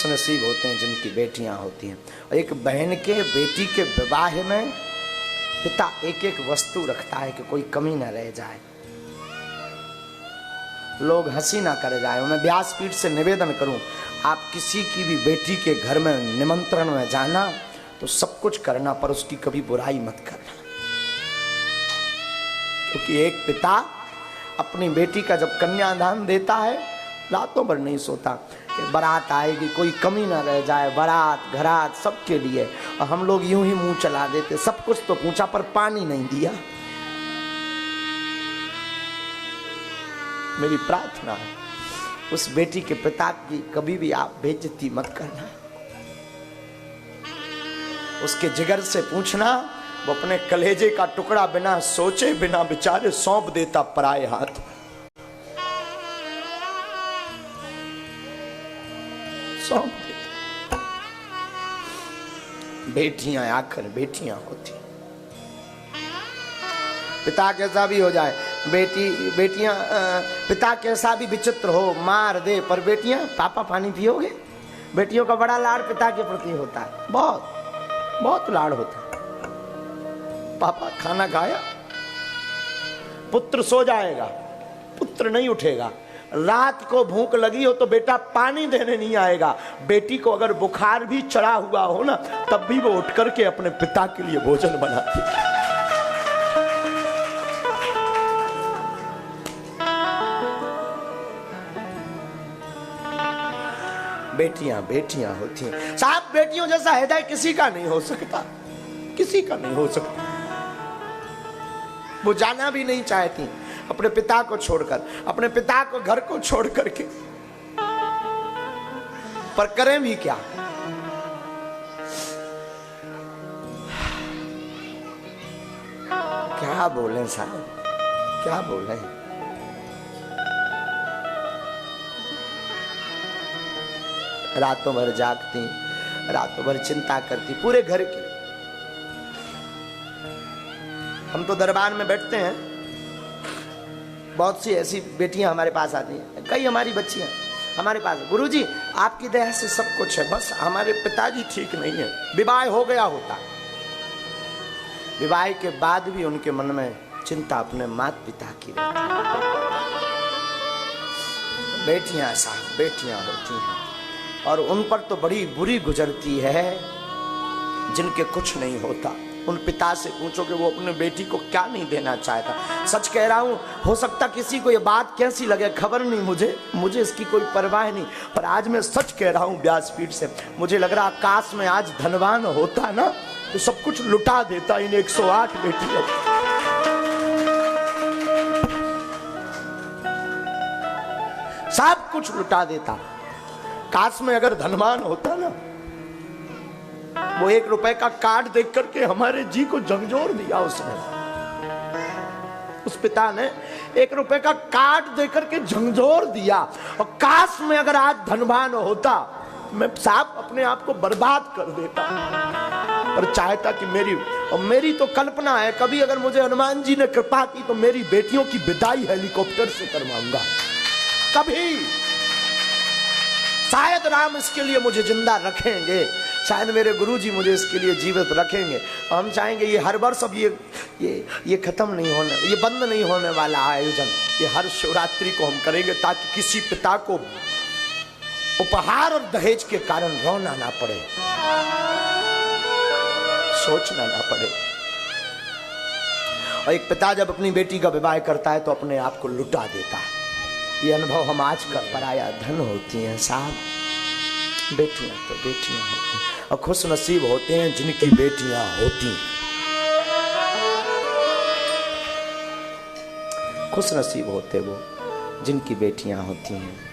खुश नसीब होते हैं जिनकी बेटियां होती हैं। और एक बहन के बेटी के विवाह में पिता एक एक वस्तु रखता है कि कोई कमी ना रह जाए, लोग हंसी ना कर जाए। मैं व्यासपीठ से निवेदन करूं, आप किसी की भी बेटी के घर में निमंत्रण में जाना तो सब कुछ करना, पर उसकी कभी बुराई मत करना। क्योंकि एक पिता अपनी बेटी का जब कन्यादान देता है रातों भर नहीं सोता कि बारात आएगी, कोई कमी ना रह जाए, बारात घरात सबके लिए। और हम लोग यूं ही मुंह चला देते, सब कुछ तो पूछा पर पानी नहीं दिया। मेरी प्रार्थना है उस बेटी के पिता की कभी भी आप बेइज्जती मत करना। उसके जिगर से पूछना, वो अपने कलेजे का टुकड़ा बिना सोचे बिना बेचारे सौंप देता पराए हाथ। सौंप देता। बेटियां आखिर बेटियां होती, पिता कैसा भी हो जाए, बेटियां पिता कैसा भी विचित्र हो, मार दे, पर बेटियां पापा पानी पियोगे। बेटियों का बड़ा लाड़ पिता के प्रति होता है, बहुत बहुत लाड़ होता है। पापा खाना खाया, पुत्र सो जाएगा, पुत्र नहीं उठेगा। रात को भूख लगी हो तो बेटा पानी देने नहीं आएगा। बेटी को अगर बुखार भी चढ़ा हुआ हो ना, तब भी वो उठ करके अपने पिता के लिए भोजन बनाती है। बेटियां बेटियां होती हैं साहब। बेटियों जैसा हृदय किसी का नहीं हो सकता, किसी का नहीं हो सकता। वो जाना भी नहीं चाहती अपने पिता को छोड़कर, अपने पिता को घर को छोड़ करके, पर करें भी क्या। क्या बोलें साहब, क्या बोलें। रातों भर जागती, रातों भर चिंता करती पूरे घर की। हम तो दरबार में बैठते हैं, बहुत सी ऐसी बेटियां हमारे पास आती हैं, कई हमारी बच्चियां हमारे पास, गुरुजी आपकी दया से सब कुछ है, बस हमारे पिताजी ठीक नहीं है। विवाह हो गया होता, विवाह के बाद भी उनके मन में चिंता अपने माता पिता की रहती। बेटियां साहब बेटियां होती हैं, और उन पर तो बड़ी बुरी गुजरती है जिनके कुछ नहीं होता। उन पिता से पूछो कि वो अपने बेटी को क्या नहीं देना चाहता। सच कह रहा हूं, हो सकता किसी को ये बात कैसी लगे, खबर नहीं, मुझे इसकी कोई परवाह नहीं, पर आज मैं सच कह रहा हूं व्यासपीठ से। मुझे लग रहा काश में आज धनवान होता ना तो सब कुछ लुटा देता इन 108 बेटियों। सब कुछ लुटा देता। काश में अगर धनवान होता ना, वो 1 रुपए का कार्ड देख करके हमारे जी को झकझोर दिया उसने। उस पिता ने 1 रुपए का कार्ड देकर के झकझोर दिया। और काश में अगर आज धनवान होता, मैं साहब अपने आप को बर्बाद कर देता, पर चाहता कि मेरी तो कल्पना है, कभी अगर मुझे हनुमान जी ने कृपा की तो मेरी बेटियों की विदाई हेलीकॉप्टर से करवाऊंगा। कभी शायद राम इसके लिए मुझे जिंदा रखेंगे, शायद मेरे गुरुजी मुझे इसके लिए जीवित रखेंगे। हम चाहेंगे ये हर वर्ष अब ये खत्म नहीं होने, ये बंद नहीं होने वाला आयोजन, ये हर शिवरात्रि को हम करेंगे, ताकि किसी पिता को उपहार और दहेज के कारण रोना ना पड़े, सोचना ना पड़े। और एक पिता जब अपनी बेटी का विवाह करता है तो अपने आप को लुटा देता है। ये अनुभव हम आज कर पराया धन होती हैं साहब। बेटियां तो बेटियां होती हैं, और खुश नसीब होते हैं जिनकी बेटियां होती हैं। खुश नसीब होते वो जिनकी बेटियां होती हैं।